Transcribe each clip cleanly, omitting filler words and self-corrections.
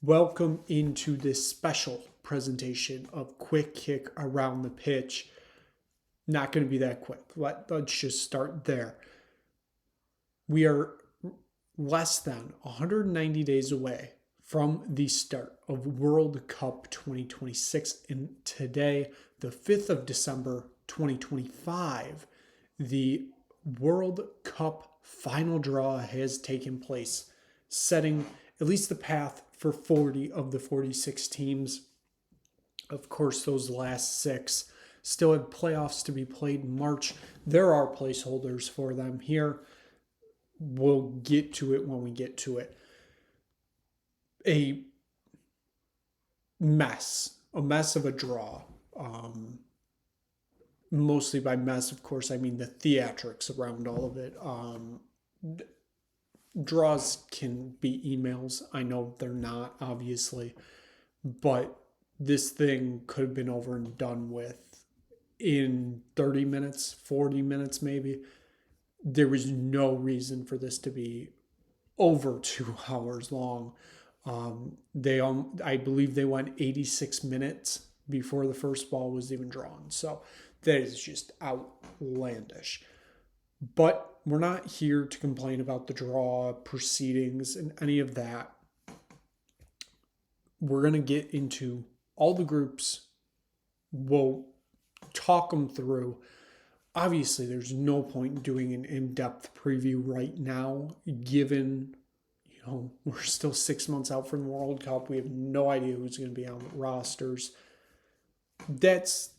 Welcome into this special presentation of Quick Kick Around the Pitch. Not going to be that quick. Let's just start there. We are less than 190 days away from the start of World Cup 2026. And today, the 5th of December 2025, the World Cup final draw has taken place, setting at least the path for 40 of the 46 teams. Of course, those last six still have playoffs to be played in March. There are placeholders for them here. We'll get to it when we get to it. A mess of a draw. Mostly by mess, of course, I mean the theatrics around all of it. Draws can be emails. I know they're not, obviously, but this thing could have been over and done with in 30 minutes, 40 minutes maybe. There was no reason for this to be over 2 hours long. I believe they went 86 minutes before the first ball was even drawn. So that is just outlandish. But we're not here to complain about the draw proceedings and any of that. We're going to get into all the groups. We'll talk them through. Obviously, there's no point in doing an in-depth preview right now, given, we're still 6 months out from the World Cup. We have no idea who's going to be on the rosters. That's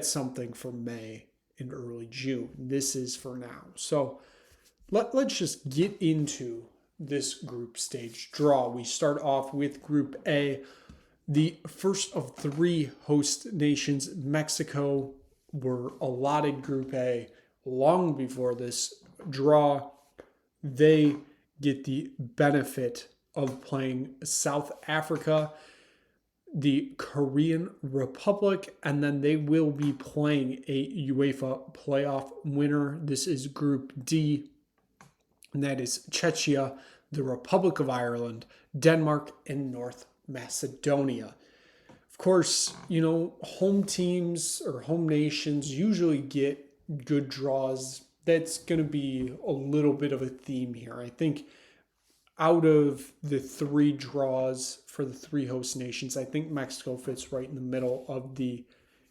something for May and early June. This is for now. So let's just get into this group stage draw. We start off with Group A. The first of three host nations, Mexico, were allotted Group A long before this draw. They get the benefit of playing South Africa, the Korean Republic, and then they will be playing a UEFA playoff winner. This is Group D, and that is Czechia, the Republic of Ireland, Denmark, and North Macedonia. Of course, home teams or home nations usually get good draws. That's going to be a little bit of a theme here. I think out of the three draws for the three host nations, I think Mexico fits right in the middle of the,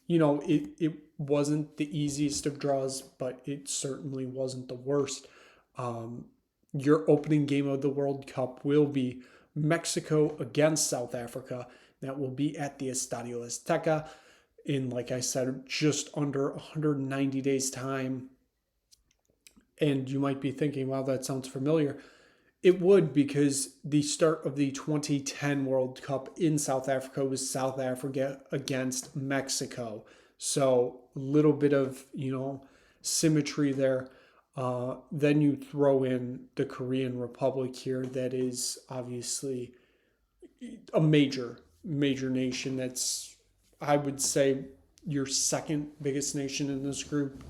it wasn't the easiest of draws, but it certainly wasn't the worst. Your opening game of the World Cup will be Mexico against South Africa. That will be at the Estadio Azteca in, like I said, just under 190 days' time. And you might be thinking, wow, that sounds familiar. It would, because the start of the 2010 World Cup in South Africa was South Africa against Mexico. So a little bit of, symmetry there. Then you throw in the Korean Republic here. That is obviously a major nation. That's, I would say, your second biggest nation in this group.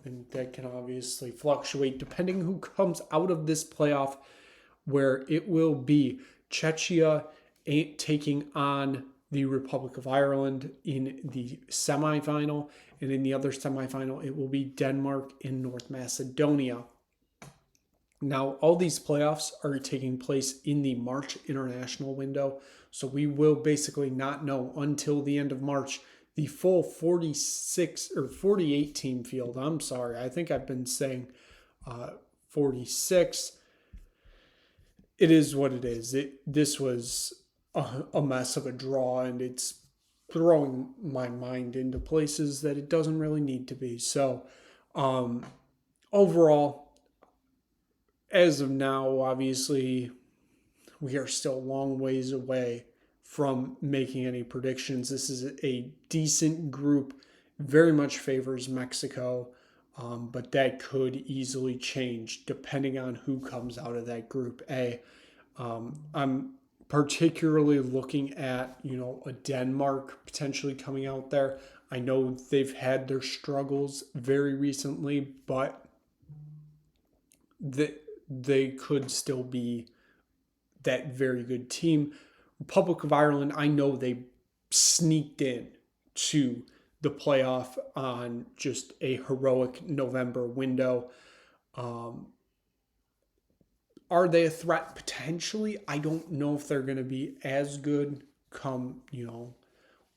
And that can obviously fluctuate depending who comes out of this playoff, where it will be Czechia taking on the Republic of Ireland in the semifinal, and in the other semifinal, it will be Denmark and North Macedonia. Now, all these playoffs are taking place in the March international window, so we will basically not know until the end of March the full 46 or 48 team field. I'm sorry. I think I've been saying 46. It is what it is. This was a mess of a draw, and it's throwing my mind into places that it doesn't really need to be. So overall, as of now, obviously, we are still a long ways away from making any predictions. This is a decent group, very much favors Mexico, but that could easily change depending on who comes out of that Group A. I'm particularly looking at, a Denmark potentially coming out there. I know they've had their struggles very recently, but they could still be that very good team. Republic of Ireland, I know they sneaked in to the playoff on just a heroic November window. Um, are they a threat? Potentially. I don't know if they're going to be as good come,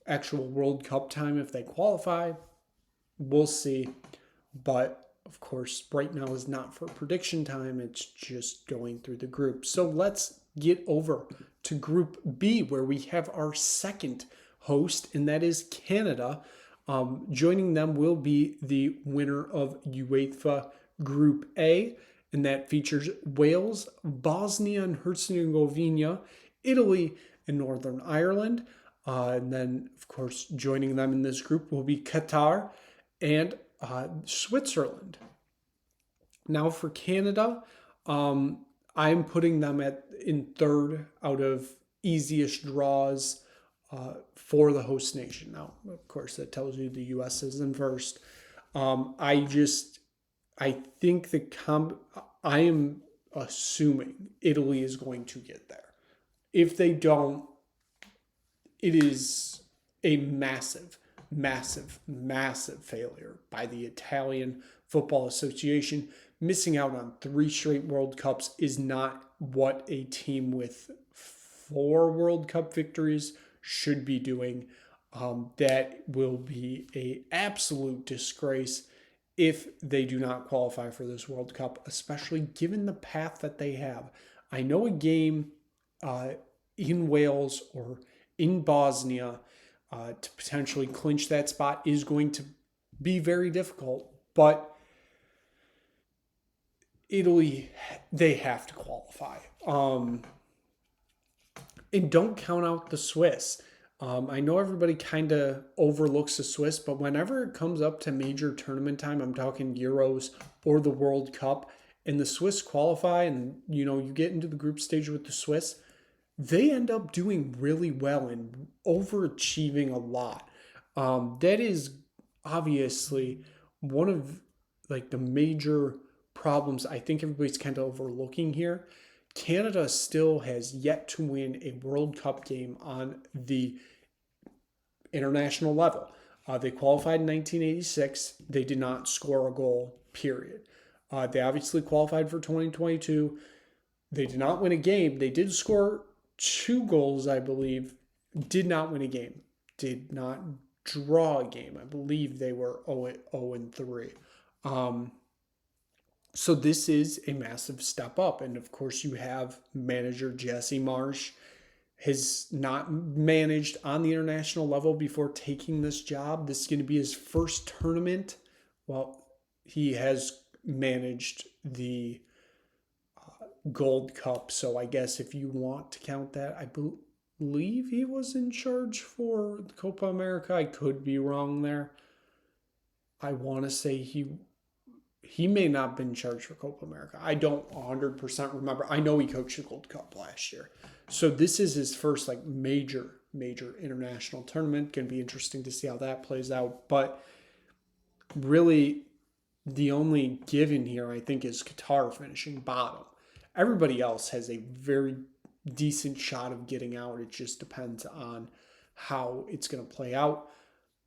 actual World Cup time if they qualify. We'll see. But of course, right now is not for prediction time. It's just going through the group. So let's get over to Group B, where we have our second host, and that is Canada. Joining them will be the winner of UEFA Group A, and that features Wales, Bosnia and Herzegovina, Italy, and Northern Ireland. And then, of course, joining them in this group will be Qatar and Switzerland. Now for Canada, I'm putting them in third out of easiest draws for the host nation. Now, of course, that tells you the U.S. is in first. I think I am assuming Italy is going to get there. If they don't, it is a massive, massive, massive failure by the Italian Football Association. Missing out on 3 straight World Cups is not what a team with 4 World Cup victories should be doing. That will be an absolute disgrace if they do not qualify for this World Cup, especially given the path that they have. I know a game in Wales or in Bosnia to potentially clinch that spot is going to be very difficult, but Italy, they have to qualify. And don't count out the Swiss. I know everybody kind of overlooks the Swiss, but whenever it comes up to major tournament time, I'm talking Euros or the World Cup, and the Swiss qualify and, you get into the group stage with the Swiss, they end up doing really well and overachieving a lot. That is obviously one of the major problems I think everybody's kind of overlooking here. Canada still has yet to win a World Cup game on the international level. They qualified in 1986. They did not score a goal, period. They obviously qualified for 2022. They did not win a game. They did score 2 goals, I believe. Did not win a game. Did not draw a game. I believe they were 0-3. So this is a massive step up. And of course, you have manager Jesse Marsh has not managed on the international level before taking this job. This is going to be his first tournament. Well, he has managed the Gold Cup. So I guess if you want to count that, I believe he was in charge for the Copa America. I could be wrong there. I want to say he may not have been charged for Copa America. I don't 100% remember. I know he coached the Gold Cup last year. So this is his first major international tournament. Going to be interesting to see how that plays out. But really, the only given here, I think, is Qatar finishing bottom. Everybody else has a very decent shot of getting out. It just depends on how it's going to play out.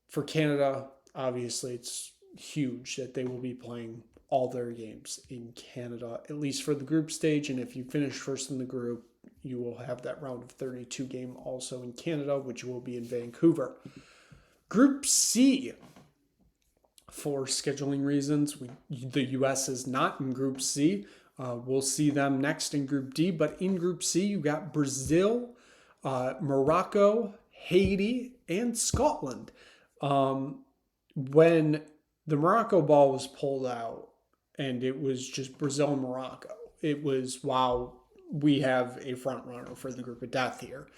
For Canada, obviously, it's huge that they will be playing all their games in Canada, at least for the group stage. And if you finish first in the group, you will have that round of 32 game also in Canada, which will be in Vancouver. Group C, for scheduling reasons, the U.S. is not in Group C. We'll see them next in Group D. But in Group C, you got Brazil, Morocco, Haiti, and Scotland. When the Morocco ball was pulled out and it was just Brazil and Morocco, it was, wow, we have a front runner for the group of death here.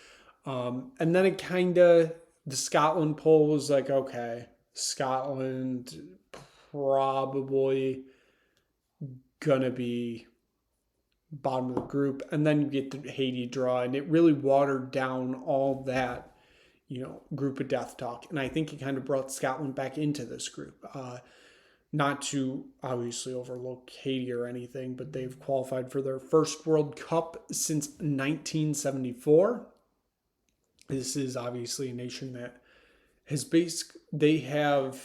And then the Scotland poll was like, okay, Scotland probably gonna be bottom of the group. And then you get the Haiti draw, and it really watered down all that, group of death talk. And I think it kind of brought Scotland back into this group. Not to obviously overlook Haiti or anything, but they've qualified for their first World Cup since 1974. This is obviously a nation that has they have,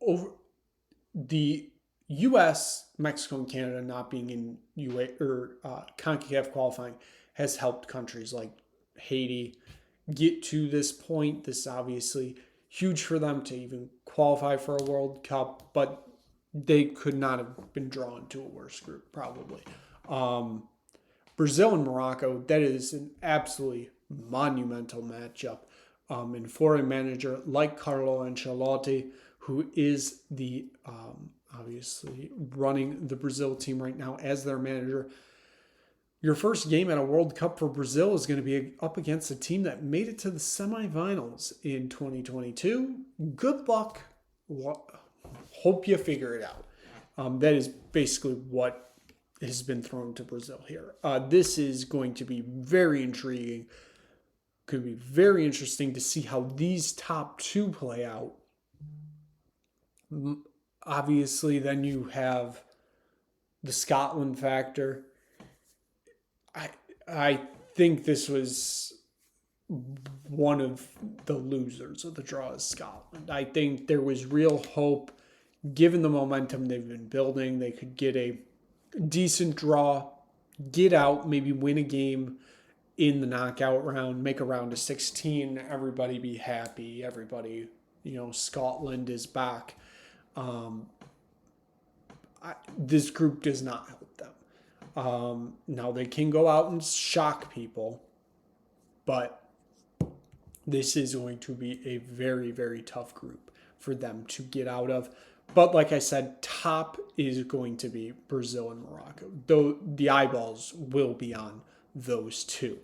over the U.S., Mexico, and Canada not being in UA or CONCACAF qualifying has helped countries like Haiti get to this point. This is obviously huge for them to even qualify for a World Cup, but they could not have been drawn to a worse group, probably. Um, Brazil and Morocco, that is an absolutely monumental matchup. And for a manager like Carlo Ancelotti, who is the obviously running the Brazil team right now as their manager, your first game at a World Cup for Brazil is going to be up against a team that made it to the semifinals in 2022. Good luck. Hope you figure it out. That is basically what has been thrown to Brazil here. This is going to be very intriguing. Could be very interesting to see how these top two play out. Obviously, then you have the Scotland factor. I think this was one of the losers of the draw is Scotland. I think there was real hope, given the momentum they've been building, they could get a decent draw, get out, maybe win a game in the knockout round, make a round of 16, everybody be happy, everybody, Scotland is back. This group does not help them. Now they can go out and shock people, but this is going to be a very, very tough group for them to get out of. But like I said, top is going to be Brazil and Morocco, though the eyeballs will be on those two.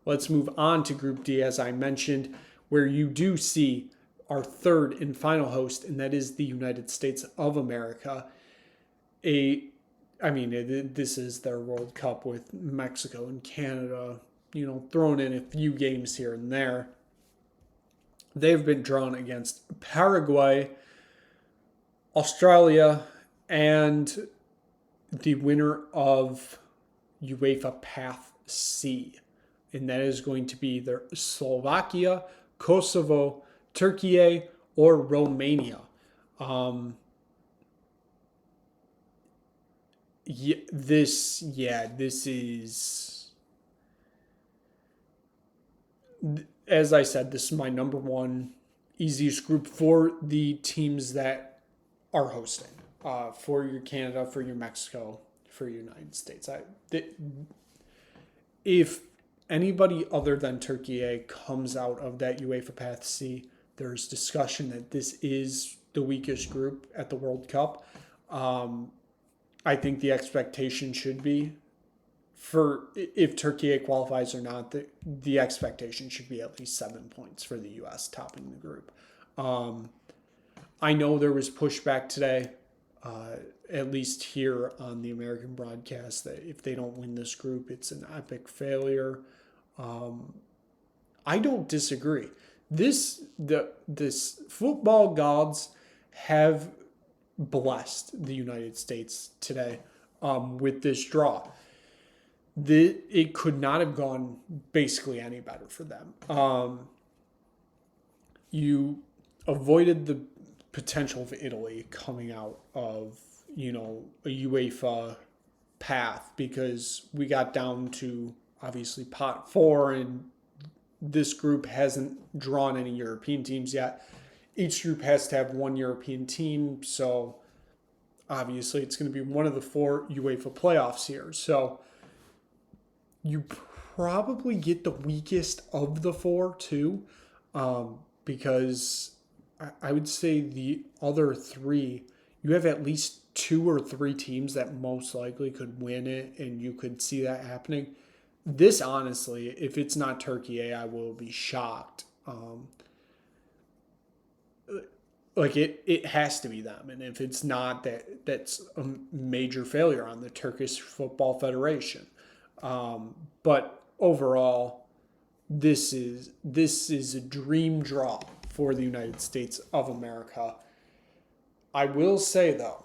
Let's move on to Group D, as I mentioned, where you do see our third and final host, and that is the United States of America. This is their World Cup with Mexico and Canada, thrown in a few games here and there. They've been drawn against Paraguay, Australia, and the winner of UEFA Path C. And that is going to be either Slovakia, Kosovo, Turkey, or Romania. This is, as I said, this is my number one easiest group for the teams that are hosting. For your Canada, for your Mexico, for your United States. If anybody other than Turkey comes out of that UEFA Path C, there's discussion that this is the weakest group at the World Cup. I think the expectation should be for if Turkey qualifies or not, the expectation should be at least 7 points for the U.S. topping the group. I know there was pushback today, at least here on the American broadcast, that if they don't win this group, it's an epic failure. I don't disagree. This football gods have blessed the United States today with this draw. It could not have gone basically any better for them. You avoided the potential of Italy coming out of, a UEFA path because we got down to obviously pot 4 and this group hasn't drawn any European teams yet. Each group has to have one European team, so obviously it's going to be one of the 4 UEFA playoffs here. So you probably get the weakest of the 4 too, because I would say the other 3, you have at least 2 or 3 teams that most likely could win it, and you could see that happening. This, honestly, if it's not Turkey, I will be shocked. It has to be them, and if it's not, that's a major failure on the Turkish Football Federation. But overall, this is a dream draw for the United States of America. I will say, though,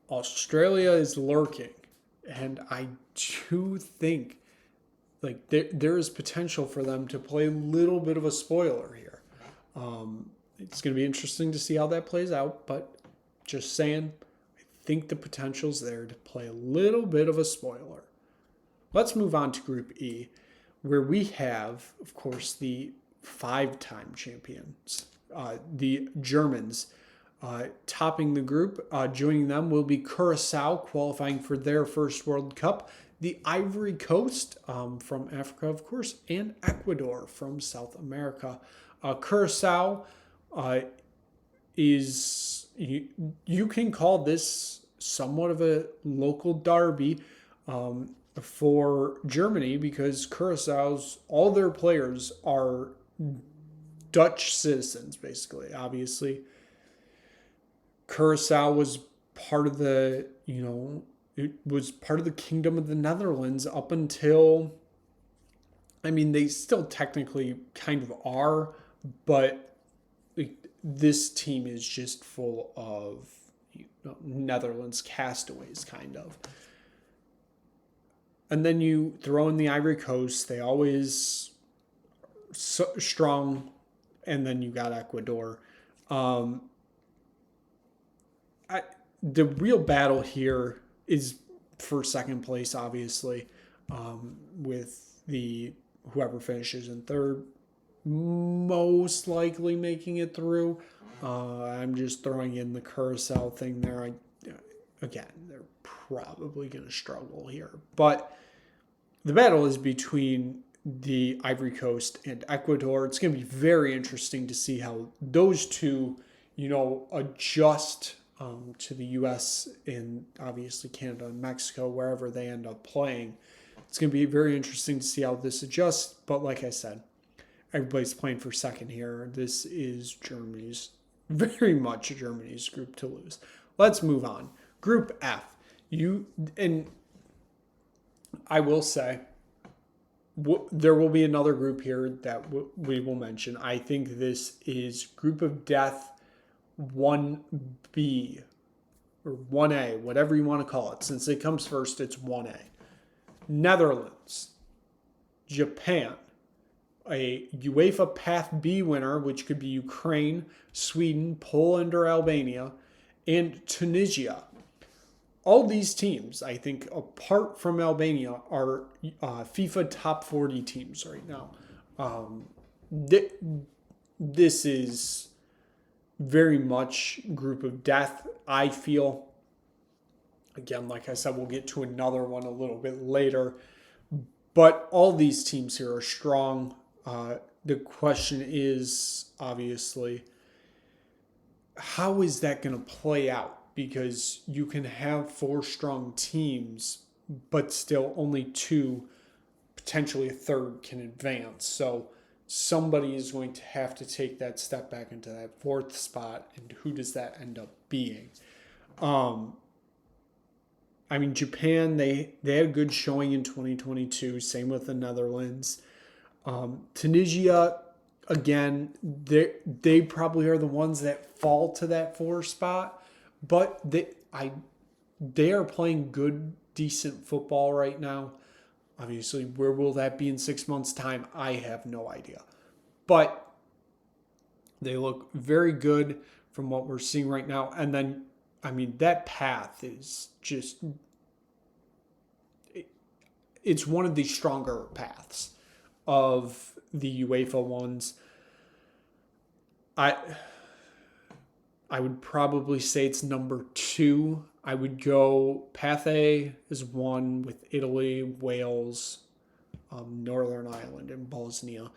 Australia is lurking, and I do think like there is potential for them to play a little bit of a spoiler here. It's going to be interesting to see how that plays out, but just saying, I think the potential's there to play a little bit of a spoiler. Let's move on to Group E, where we have, of course, the 5-time champions, the Germans, topping the group. Joining them will be Curacao, qualifying for their first World Cup, the Ivory Coast from Africa, of course, and Ecuador from South America. Curacao is, you can call this somewhat of a local derby for Germany, because Curaçao's, all their players are Dutch citizens, basically. Obviously, Curacao was part of the, it was part of the Kingdom of the Netherlands up until, I mean, they still technically kind of are, but this team is just full of Netherlands castaways, kind of. And then you throw in the Ivory Coast. They always strong. And then you got Ecuador. The real battle here is for second place, obviously, with the whoever finishes in third most likely making it through. I'm just throwing in the Curacao thing there. Again, they're probably going to struggle here. But the battle is between the Ivory Coast and Ecuador. It's going to be very interesting to see how those two, adjust to the U.S. and obviously Canada and Mexico, wherever they end up playing. It's going to be very interesting to see how this adjusts. But like I said, everybody's playing for second here. This is very much Germany's group to lose. Let's move on. Group F. And I will say, there will be another group here that we will mention. I think this is Group of Death 1B or 1A, whatever you want to call it. Since it comes first, it's 1A. Netherlands, Japan, a UEFA Path B winner, which could be Ukraine, Sweden, Poland, or Albania, and Tunisia. All these teams, I think, apart from Albania, are FIFA top 40 teams right now. This is very much Group of Death, I feel. Again, like I said, we'll get to another one a little bit later. But all these teams here are strong. The question is, obviously, how is that going to play out? Because you can have 4 strong teams, but still only 2, potentially a third, can advance. So somebody is going to have to take that step back into that 4th spot. And who does that end up being? Japan, they had a good showing in 2022. Same with the Netherlands. Tunisia, again, they probably are the ones that fall to that 4 spot. But they are playing good, decent football right now. Obviously, where will that be in 6 months' time? I have no idea. But they look very good from what we're seeing right now. And then, that path is just... It's one of the stronger paths of the UEFA ones. I would probably say it's number 2. I would go Path A is 1 with Italy, Wales, Northern Ireland, and Bosnia.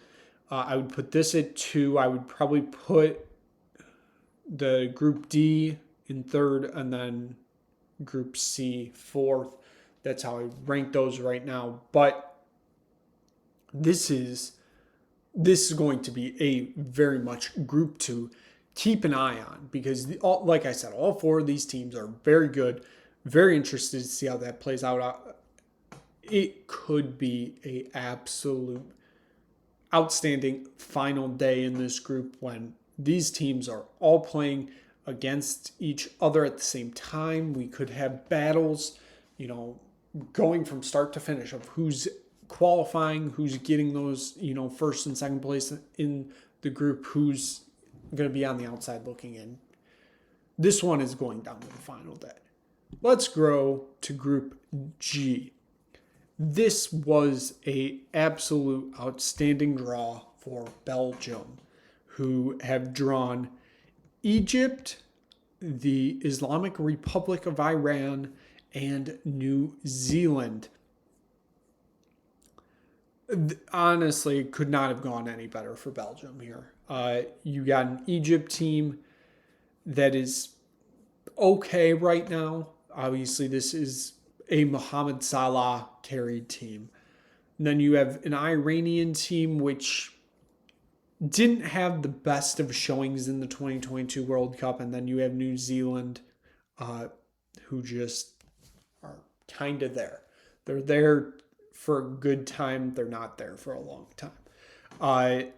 I would put this at 2. I would probably put the Group D in 3rd and then Group C 4th. That's how I rank those right now. But this is going to be a very much Group 2. Keep an eye on, because like I said, all 4 of these teams are very good. Very interested to see how that plays out. It could be a absolute outstanding final day in this group when these teams are all playing against each other at the same time. We could have battles, going from start to finish of who's qualifying, who's getting those, first and second place in the group, who's going to be on the outside looking in. This one is going down to the final day. Let's go to Group G. This was a absolute outstanding draw for Belgium, who have drawn Egypt, the Islamic Republic of Iran, and New Zealand. Honestly, it could not have gone any better for Belgium here. You got an Egypt team that is okay right now. Obviously, this is a Mohamed Salah carried team. And then you have an Iranian team which didn't have the best of showings in the 2022 World Cup. And then you have New Zealand, who just are kind of there. They're there for a good time. They're not there for a long time.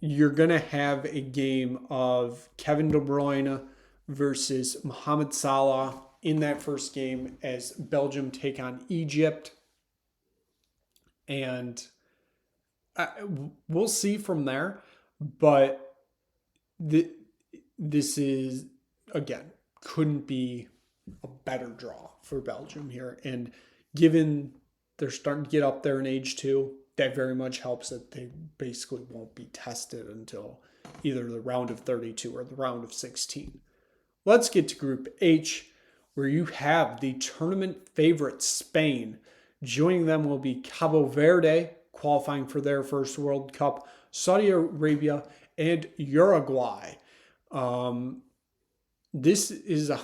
You're going to have a game of Kevin De Bruyne versus Mohamed Salah in that first game as Belgium take on Egypt. And we'll see from there. But this is, again, couldn't be a better draw for Belgium here. And given they're starting to get up there in age too, that very much helps that they basically won't be tested until either the round of 32 or the round of 16. Let's get to Group H, where you have the tournament favorite Spain. Joining them will be Cabo Verde, qualifying for their first World Cup, Saudi Arabia, and Uruguay. This is a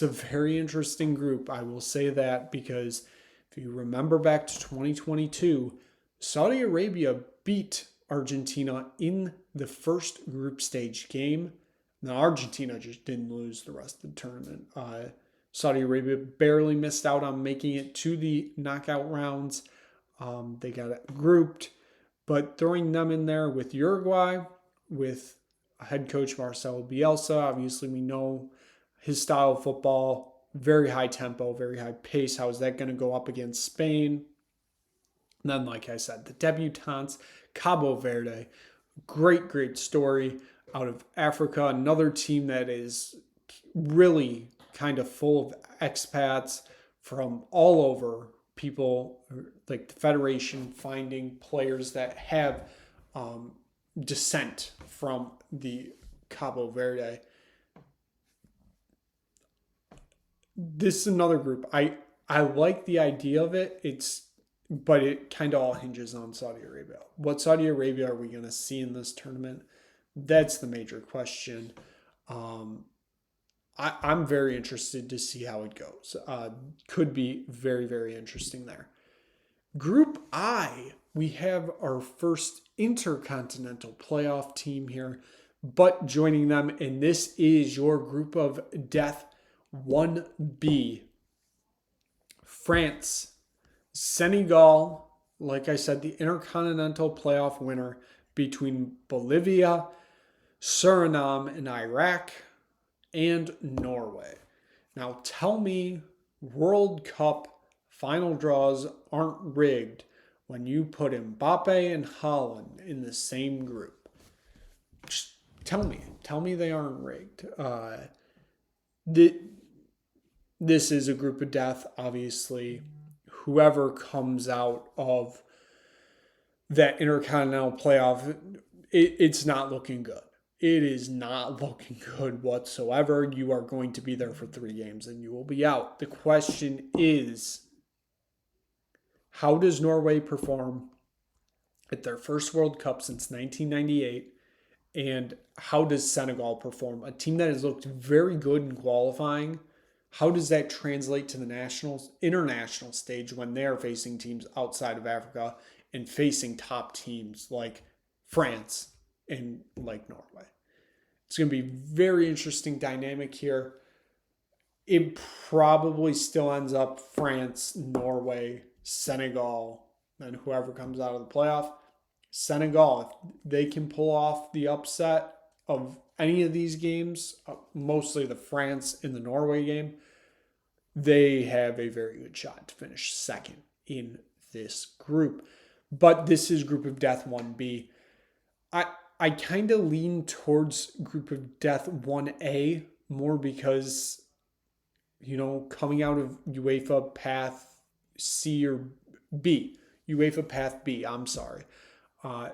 very interesting group, I will say that, because if you remember back to 2022, Saudi Arabia beat Argentina in the first group stage game. Now, Argentina just didn't lose the rest of the tournament. Saudi Arabia barely missed out on making it to the knockout rounds. They got grouped, but throwing them in there with Uruguay, with head coach Marcelo Bielsa, obviously we know his style of football, very high tempo, very high pace. How is that going to go up against Spain? And then, like I said, the debutantes, Cabo Verde, great story out of Africa. Another team that is really kind of full of expats from all over, people like the Federation finding players that have descent from the Cabo Verde. This is another group. I like the idea of it. But it kind of all hinges on Saudi Arabia. What Saudi Arabia are we going to see in this tournament? That's the major question. I'm very interested to see how it goes. Could be very, very interesting there. Group I, we have our first intercontinental playoff team here, but joining them, and this is your group of death 1B. France, Senegal, like I said, the intercontinental playoff winner between Bolivia, Suriname, and Iraq, and Norway. Now tell me World Cup final draws aren't rigged when you put Mbappe and Haaland in the same group. Just tell me they aren't rigged. This is a group of death, obviously. Whoever comes out of that intercontinental playoff, it's not looking good. It is not looking good whatsoever. You are going to be there for 3 games and you will be out. The question is, how does Norway perform at their first World Cup since 1998? And how does Senegal perform? A team that has looked very good in qualifying. How does that translate to the international stage when they are facing teams outside of Africa and facing top teams like France and like Norway? It's going to be very interesting dynamic here. It probably still ends up France, Norway, Senegal, and whoever comes out of the playoff. Senegal, if they can pull off the upset of any of these games, mostly the France and the Norway game, they have a very good shot to finish second in this group. But this is Group of Death 1B. I kind of lean towards Group of Death 1A more because, coming out of UEFA Path C or B, UEFA Path B, I'm sorry. Uh,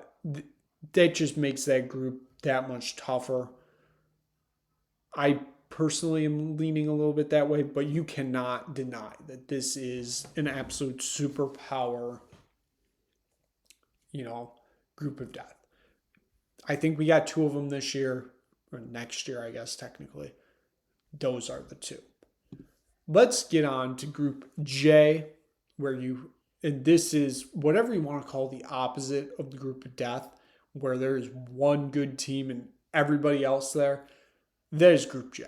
that just makes that group that much tougher. I personally am leaning a little bit that way, but you cannot deny that this is an absolute superpower, group of death. I think we got two of them this year, or next year, I guess, technically. Those are the two. Let's get on to Group J, and this is whatever you want to call the opposite of the group of death, where there is one good team and everybody else there. That is Group J.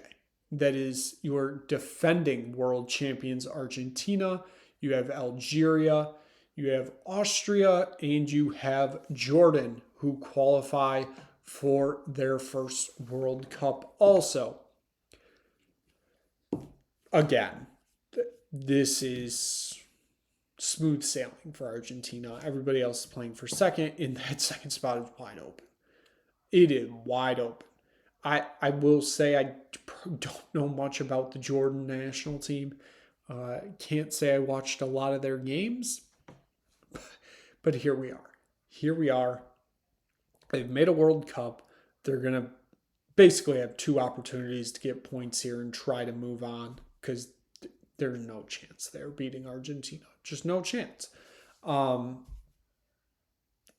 That is your defending world champions, Argentina. You have Algeria, you have Austria, and you have Jordan, who qualify for their first World Cup also. Again, this is smooth sailing for Argentina. Everybody else is playing for second, and that second spot is wide open. It is wide open. I will say I don't know much about the Jordan national team. Can't say I watched a lot of their games, but here we are. Here we are. They've made a World Cup. They're going to basically have two opportunities to get points here and try to move on because there's no chance they're beating Argentina. Just no chance.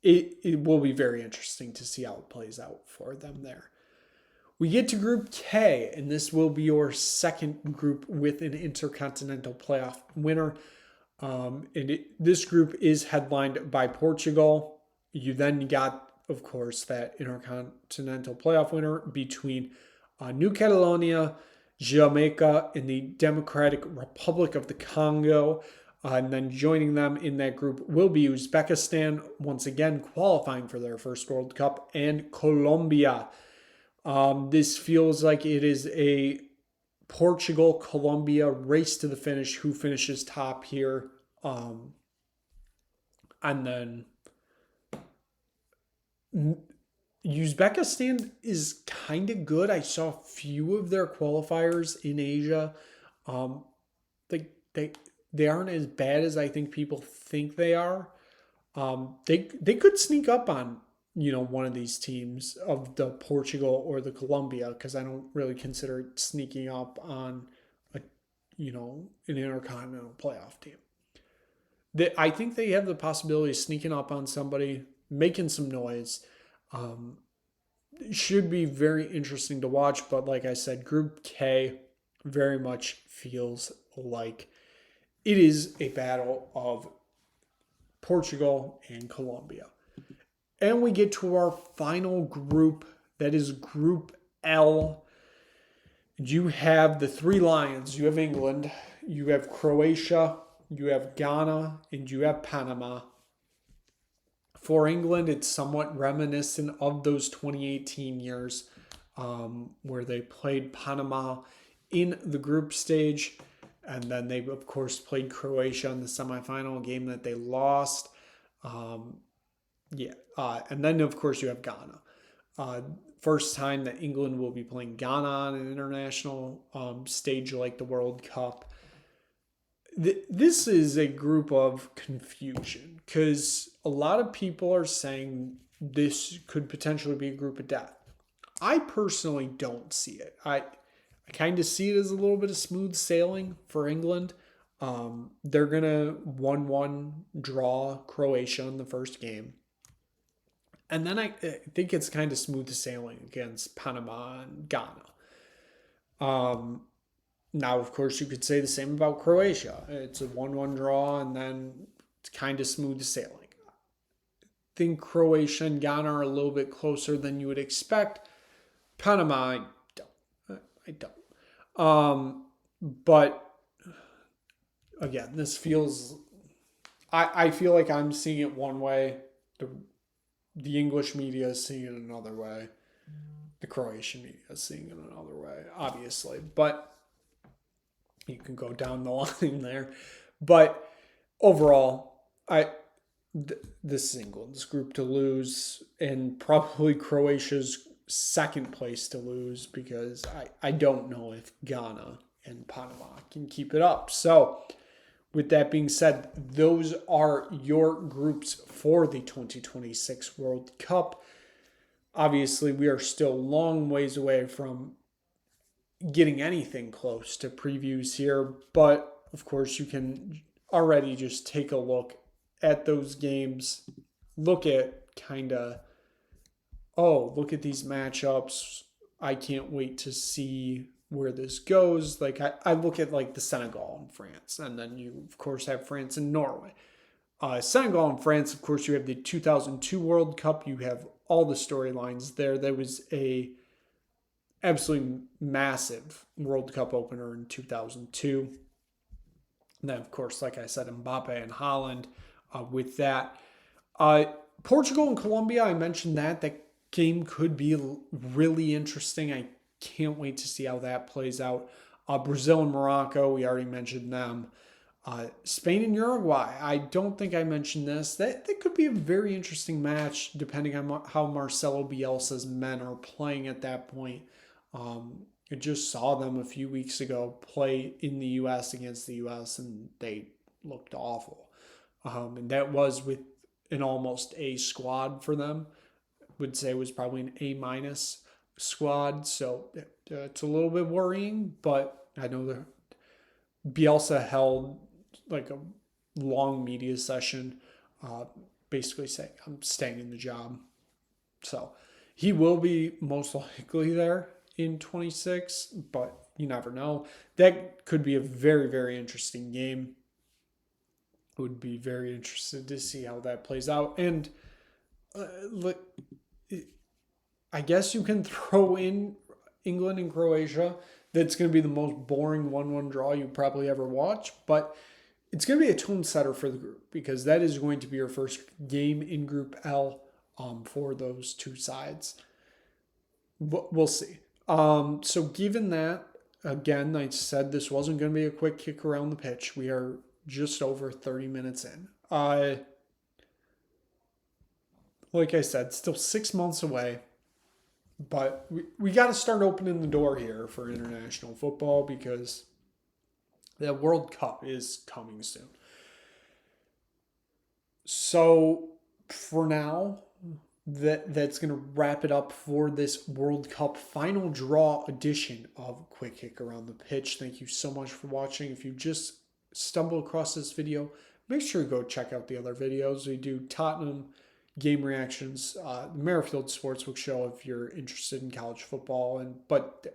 It will be very interesting to see how it plays out for them there. We get to Group K, and this will be your second group with an intercontinental playoff winner. This group is headlined by Portugal. You then got, of course, that intercontinental playoff winner between New Caledonia, Jamaica, and the Democratic Republic of the Congo. And then joining them in that group will be Uzbekistan, once again qualifying for their first World Cup, and Colombia. This feels like it is a Portugal-Colombia race to the finish. Who finishes top here? And then Uzbekistan is kind of good. I saw a few of their qualifiers in Asia. They aren't as bad as I think people think they are. They could sneak up on one of these teams of the Portugal or the Colombia, because I don't really consider it sneaking up on an intercontinental playoff team. I think they have the possibility of sneaking up on somebody, making some noise. It should be very interesting to watch, but like I said, Group K very much feels like it is a battle of Portugal and Colombia. And we get to our final group, that is Group L. You have the three lions. You have England, you have Croatia, you have Ghana, and you have Panama. For England, it's somewhat reminiscent of those 2018 years where they played Panama in the group stage. And then they, of course, played Croatia in the semifinal, game that they lost. And then, of course, you have Ghana. First time that England will be playing Ghana on an international stage like the World Cup. This is a group of confusion because a lot of people are saying this could potentially be a group of death. I personally don't see it. I kind of see it as a little bit of smooth sailing for England. They're going to 1-1 draw Croatia in the first game. And then I think it's kind of smooth sailing against Panama and Ghana. Now, of course, you could say the same about Croatia. It's a 1-1 draw, and then it's kind of smooth sailing. I think Croatia and Ghana are a little bit closer than you would expect. Panama, I don't. But, again, this feels... I feel like I'm seeing it one way. The English media is seeing it another way. The Croatian media is seeing it another way, obviously. But you can go down the line there. But overall, I this is England's group to lose, and probably Croatia's second place to lose, because I don't know if Ghana and Panama can keep it up. So, with that being said, those are your groups for the 2026 World Cup. Obviously, we are still a long ways away from getting anything close to previews here, but of course, you can already just take a look at those games, look at kind of, oh, look at these matchups. I can't wait to see where this goes. Like, I look at like the Senegal and France, and then you, of course, have France and Norway. Senegal and France, of course, you have the 2002 World Cup. You have all the storylines there. There was a absolutely massive World Cup opener in 2002. And then, of course, like I said, Mbappe and Holland with that. Uh, Portugal and Colombia, I mentioned that. That game could be really interesting. I can't wait to see how that plays out. Brazil and Morocco, we already mentioned them. Spain and Uruguay, I don't think I mentioned this. That could be a very interesting match, depending on how Marcelo Bielsa's men are playing at that point. I just saw them a few weeks ago play in the U.S. against the U.S., and they looked awful. And that was with an almost A squad for them. Would say it was probably an A minus squad, so it's a little bit worrying. But I know that Bielsa held like a long media session, basically saying, "I'm staying in the job." So he will be most likely there in 26, but you never know. That could be a very, very interesting game. Would be very interested to see how that plays out. And look, I guess you can throw in England and Croatia. That's going to be the most boring 1-1 draw you probably ever watch, but it's going to be a tone setter for the group, because that is going to be your first game in Group L for those two sides. We'll see. So given that, again, I said this wasn't going to be a quick kick around the pitch. We are just over 30 minutes in. Like I said, still 6 months away. But we got to start opening the door here for international football, because the World Cup is coming soon. So for now, that's going to wrap it up for this World Cup final draw edition of Quick Kick Around the Pitch. Thank you so much for watching. If you just stumble across this video, make sure you go check out the other videos. We do Tottenham game reactions, the Merrifield Sportsbook Show if you're interested in college football, but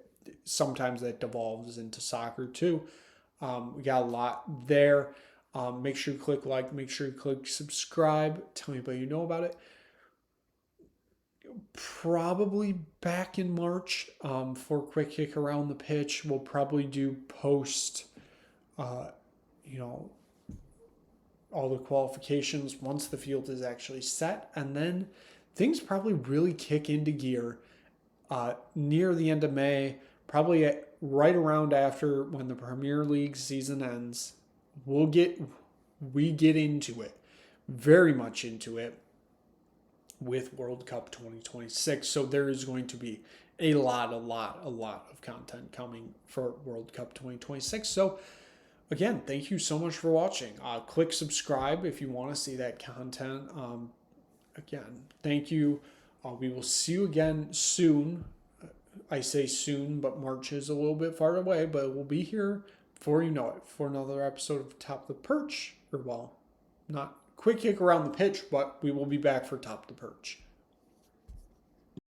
sometimes that devolves into soccer too. We got a lot there. Make sure you click like, make sure you click subscribe. Tell anybody you know about it. Probably back in March for Quick Kick Around the Pitch. We'll probably do post, all the qualifications once the field is actually set, and then things probably really kick into gear near the end of May, probably right around after when the Premier League season ends. We get into it, very much into it, with World Cup 2026. So there is going to be a lot of content coming for World Cup 2026. So again, thank you so much for watching. Click subscribe if you want to see that content. Again, thank you. We will see you again soon. I say soon, but March is a little bit far away, but we'll be here before you know it for another episode of Top the Perch. Or, well, not Quick Kick Around the Pitch, but we will be back for Top the Perch.